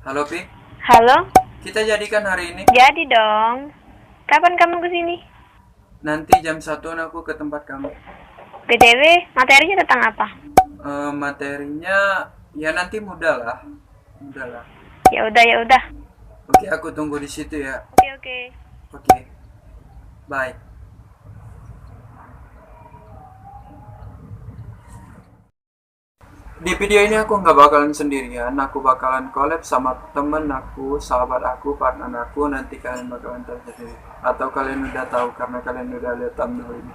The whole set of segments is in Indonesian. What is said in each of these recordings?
Halo Pi, Halo, kita jadikan hari ini. jadi dong. Kapan kamu kesini? Nanti jam 1 aku ke tempat kamu. BTW, materinya tentang apa? Materinya ya nanti mudah lah. Mudah lah. Ya udah, ya udah. Oke, aku tunggu di situ ya. Oke, oke. Oke, bye. Di video ini aku nggak bakalan sendirian, aku bakalan collab sama temen aku, sahabat aku, partner aku. Nanti kalian bakalan tahu sendiri. Atau kalian udah tahu karena kalian udah lihat thumbnail ini.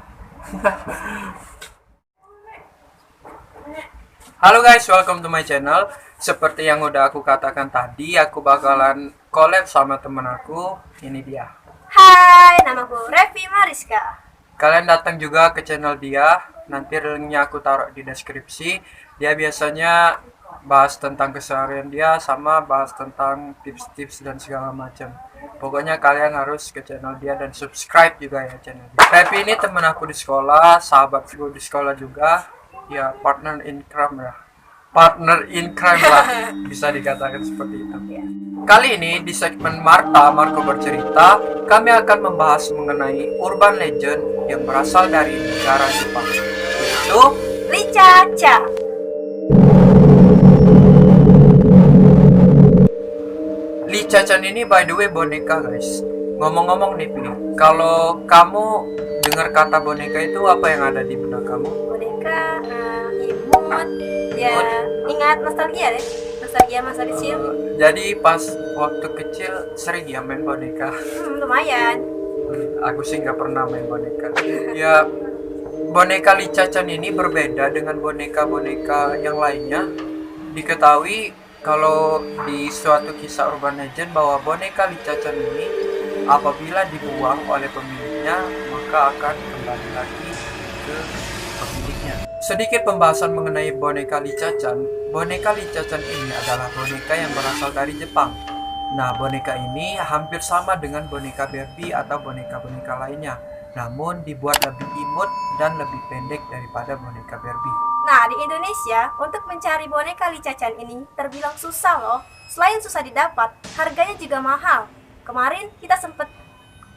Halo guys, welcome to my channel. Seperti yang udah aku katakan tadi, aku bakalan collab sama temen aku. Ini dia. Hai, namaku Revi Mariska. Kalian datang juga ke channel dia. Nanti linknya aku taruh di deskripsi. Dia biasanya bahas tentang keseharian dia sama bahas tentang tips-tips dan segala macam. Pokoknya kalian harus ke channel dia dan subscribe juga ya channel dia. Revi ini temen aku di sekolah, sahabatku di sekolah juga. Ya partner in crime ya. Partner in crime lah, bisa dikatakan seperti itu. Kali ini di segmen Marco bercerita, kami akan membahas mengenai urban legend yang berasal dari negara Jepang, yaitu Licaca. Licacan ini by the way boneka guys. Ngomong-ngomong nih Pi, kalau kamu dengar kata boneka itu apa yang ada di benak kamu? Boneka, imut. Ya, ingat nostalgia deh. Nostalgia masa kecil. Jadi pas waktu kecil sering ya main boneka. Lumayan. Aku sih nggak pernah main boneka. Ya, boneka Licacan ini berbeda dengan boneka-boneka yang lainnya. Diketahui kalau di suatu kisah urban legend bahwa boneka Licacan ini apabila dibuang oleh pemiliknya maka akan kembali lagi ke pemiliknya. Sedikit pembahasan mengenai boneka Licacan. Boneka Licacan ini adalah boneka yang berasal dari Jepang. Nah, boneka ini hampir sama dengan boneka Barbie atau boneka-boneka lainnya, namun dibuat lebih imut dan lebih pendek daripada boneka Barbie. Nah, di Indonesia, untuk mencari boneka Licacan ini terbilang susah loh. Selain susah didapat, harganya juga mahal. Kemarin kita sempet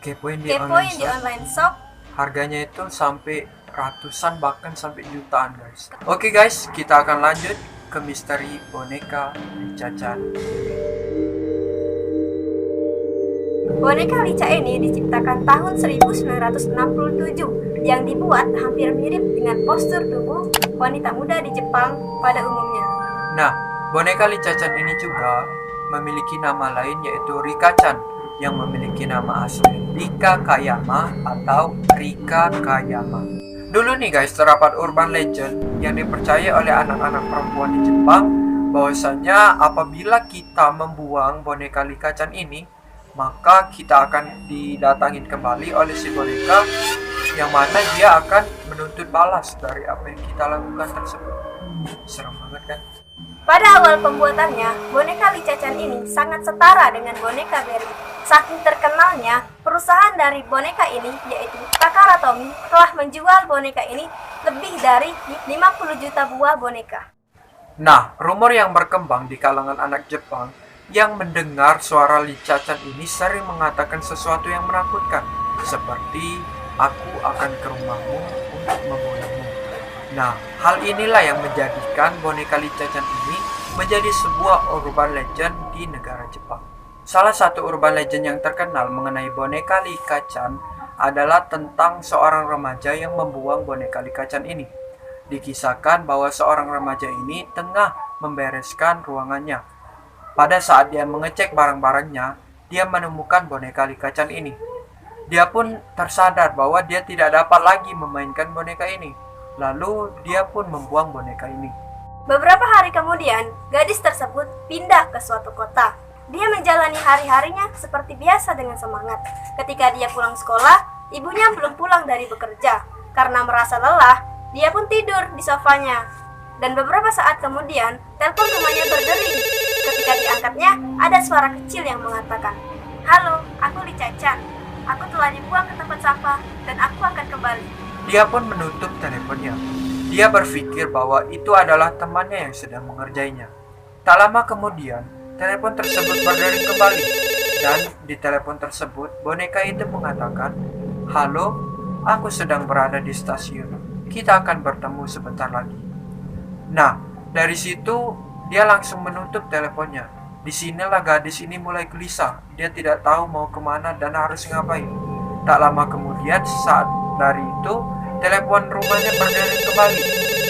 Kepoin di kepoin online di shop. online shop. Harganya itu sampai ratusan bahkan sampai jutaan guys. Oke guys, kita akan lanjut ke misteri boneka Licacan. Boneka Lica ini diciptakan tahun 1967 yang dibuat hampir mirip dengan postur tubuh wanita muda di Jepang pada umumnya. Nah, boneka Licacan ini juga memiliki nama lain yaitu Rika-chan yang memiliki nama asli Rika Kayama atau Rika Kayama. Dulu nih guys, terdapat urban legend yang dipercaya oleh anak-anak perempuan di Jepang bahwasanya apabila kita membuang boneka Rika-chan ini, maka kita akan didatangin kembali oleh si boneka yang mana dia akan menuntut balas dari apa yang kita lakukan tersebut. Serem banget kan? Pada awal pembuatannya, boneka Licacan ini sangat setara dengan boneka Barbie. Saking terkenalnya, perusahaan dari boneka ini yaitu Takara Tomy telah menjual boneka ini lebih dari 50 juta buah boneka. Nah, rumor yang berkembang di kalangan anak Jepang yang mendengar suara Licacan ini sering mengatakan sesuatu yang menakutkan, seperti aku akan ke rumahmu untuk membunuhmu. Nah, hal inilah yang menjadikan boneka Licacan ini menjadi sebuah urban legend di negara Jepang. Salah satu urban legend yang terkenal mengenai boneka Licacan adalah tentang seorang remaja yang membuang boneka Licacan ini. Dikisahkan bahwa seorang remaja ini tengah membereskan ruangannya. Pada saat dia mengecek barang-barangnya, dia menemukan boneka Licacan ini. Dia pun tersadar bahwa dia tidak dapat lagi memainkan boneka ini. Lalu dia pun membuang boneka ini. Beberapa hari kemudian, gadis tersebut pindah ke suatu kota. Dia menjalani hari-harinya seperti biasa dengan semangat. Ketika dia pulang sekolah, ibunya belum pulang dari bekerja. Karena merasa lelah, dia pun tidur di sofanya. Dan beberapa saat kemudian, telepon rumahnya berdering. Ketika diangkatnya, ada suara kecil yang mengatakan, "Halo, aku Licacan. Aku telah dibuang ke tempat sampah dan aku akan kembali." Dia pun menutup teleponnya. Dia berpikir bahwa itu adalah temannya yang sedang mengerjainya. Tak lama kemudian, telepon tersebut berdering kembali. Dan di telepon tersebut, boneka itu mengatakan, "Halo, aku sedang berada di stasiun. Kita akan bertemu sebentar lagi." Nah, dari situ dia langsung menutup teleponnya. Disinilah gadis ini mulai gelisah. Dia tidak tahu mau kemana dan harus ngapain. Tak lama kemudian, saat dari itu, telepon rumahnya berdering kembali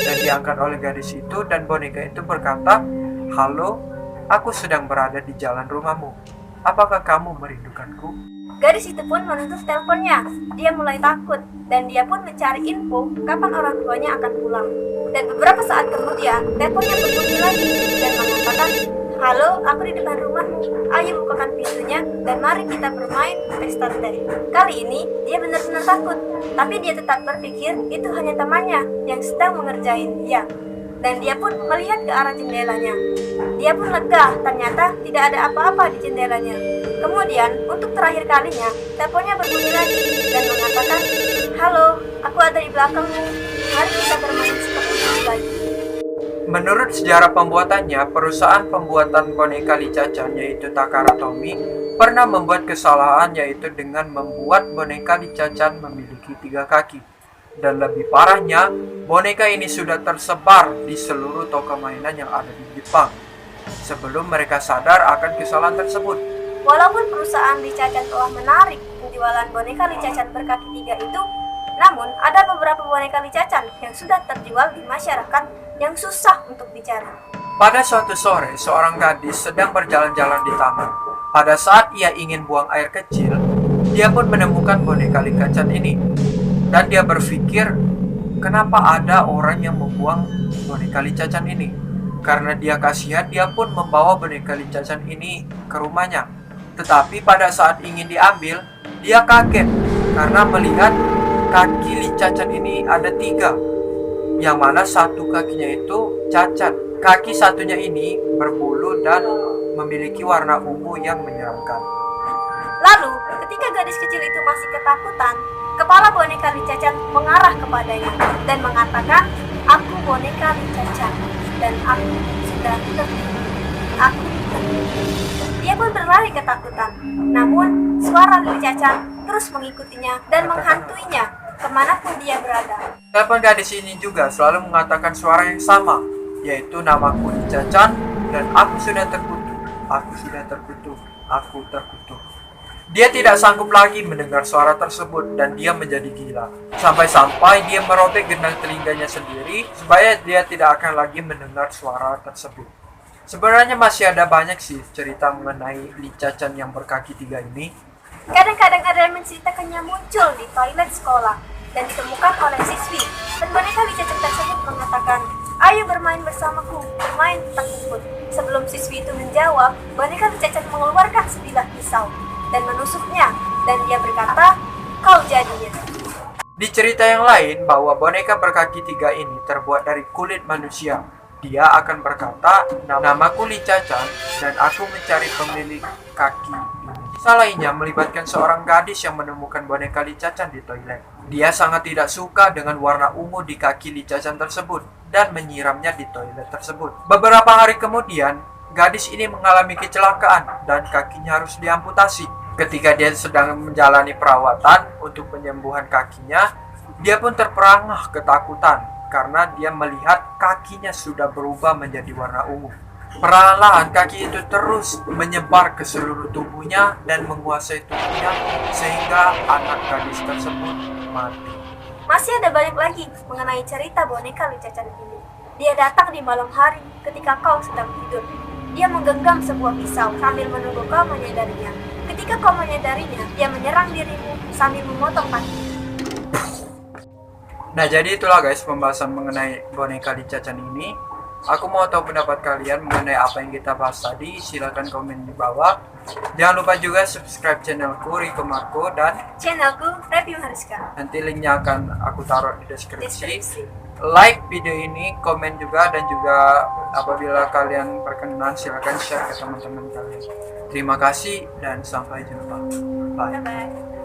dan diangkat oleh gadis itu, dan boneka itu berkata, "Halo, aku sedang berada di jalan rumahmu. Apakah kamu merindukanku?" Gadis itu pun menutup teleponnya. Dia mulai takut dan dia pun mencari info kapan orang tuanya akan pulang. Dan beberapa saat kemudian, teleponnya berbunyi lagi dan mengatakan, "Halo, aku di depan rumahmu. Ayo bukakan pintunya dan mari kita bermain pesta teh." Kali ini dia benar-benar takut, tapi dia tetap berpikir itu hanya temannya yang sedang mengerjain dia. Dan dia pun melihat ke arah jendelanya. Dia pun lega, ternyata tidak ada apa-apa di jendelanya. Kemudian, untuk terakhir kalinya, teleponnya berbunyi lagi dan mengatakan, "Halo, aku ada di belakangmu. Mari kita bermain seperti dulu lagi." Menurut sejarah pembuatannya, perusahaan pembuatan boneka Licacan yaitu Takara Tomy pernah membuat kesalahan, yaitu dengan membuat boneka Licacan memiliki 3 kaki. Dan lebih parahnya, boneka ini sudah tersebar di seluruh toko mainan yang ada di Jepang sebelum mereka sadar akan kesalahan tersebut. Walaupun perusahaan Licacan telah menarik penjualan boneka Licacan berkaki 3 itu, namun ada beberapa boneka Licacan yang sudah terjual di masyarakat yang susah untuk dicari. Pada suatu sore, seorang gadis sedang berjalan-jalan di taman. Pada saat ia ingin buang air kecil, dia pun menemukan boneka Licacan ini. Dan dia berpikir, kenapa ada orang yang membuang boneka Licacan ini? Karena dia kasihan, dia pun membawa boneka Licacan ini ke rumahnya. Tetapi pada saat ingin diambil, dia kaget karena melihat kaki Licacan ini ada 3, yang mana satu kakinya itu cacat. Kaki satunya ini berbulu dan memiliki warna ungu yang menyeramkan. Lalu, ketika gadis kecil itu masih ketakutan, kepala boneka Licacan mengarah kepadanya dan mengatakan, "Aku boneka Licacan dan aku sudah tertidur. Aku tertidur." Dia pun berlari ketakutan. Namun, suara Licacan terus mengikutinya dan menghantuinya kemanapun dia berada. Telepon gadis ini juga selalu mengatakan suara yang sama, yaitu namaku Licacan dan aku sudah terkutuk. Aku sudah terkutuk. Aku terkutuk. Dia tidak sanggup lagi mendengar suara tersebut dan dia menjadi gila. Sampai-sampai dia merobek gendang telinganya sendiri supaya dia tidak akan lagi mendengar suara tersebut. Sebenarnya masih ada banyak sih cerita mengenai Licacan yang berkaki 3 ini. Kadang-kadang ada yang menceritakannya muncul di toilet sekolah dan ditemukan oleh siswi. Dan boneka Licacan tersebut mengatakan, "Ayo bermain bersamaku, bermain petak umpet." Sebelum siswi itu menjawab, boneka Licacan mengeluarkan sebilah pisau dan menusuknya, dan dia berkata, "Kau jadinya." Di cerita yang lain, bahwa boneka berkaki 3 ini terbuat dari kulit manusia. Dia akan berkata, "Namaku Licacan dan aku mencari pemilik kaki ini." Kisah lainnya melibatkan seorang gadis yang menemukan boneka Licacan di toilet. Dia sangat tidak suka dengan warna ungu di kaki Licacan tersebut dan menyiramnya di toilet tersebut. Beberapa hari kemudian, gadis ini mengalami kecelakaan dan kakinya harus diamputasi. Ketika dia sedang menjalani perawatan untuk penyembuhan kakinya, dia pun terperangah ketakutan karena dia melihat kakinya sudah berubah menjadi warna ungu. Perlahan-lahan kaki itu terus menyebar ke seluruh tubuhnya dan menguasai tubuhnya sehingga anak gadis tersebut mati. Masih ada banyak lagi mengenai cerita boneka Licacan ini. Dia datang di malam hari ketika kau sedang tidur. Dia menggenggam sebuah pisau sambil menunggu kau menyadarinya. Ketika kau menyadarinya, dia menyerang dirimu sambil memotong kaki. Nah, jadi itulah guys pembahasan mengenai boneka Licacan ini. Aku mau tahu pendapat kalian mengenai apa yang kita bahas tadi. Silahkan komen di bawah. Jangan lupa juga subscribe channelku Rico Marco dan Channelku Review Hariska. nanti linknya akan aku taruh di deskripsi. Like video ini, komen juga, dan juga apabila kalian berkenan silahkan share ke teman-teman kalian. Terima kasih dan sampai jumpa. Bye. Bye-bye.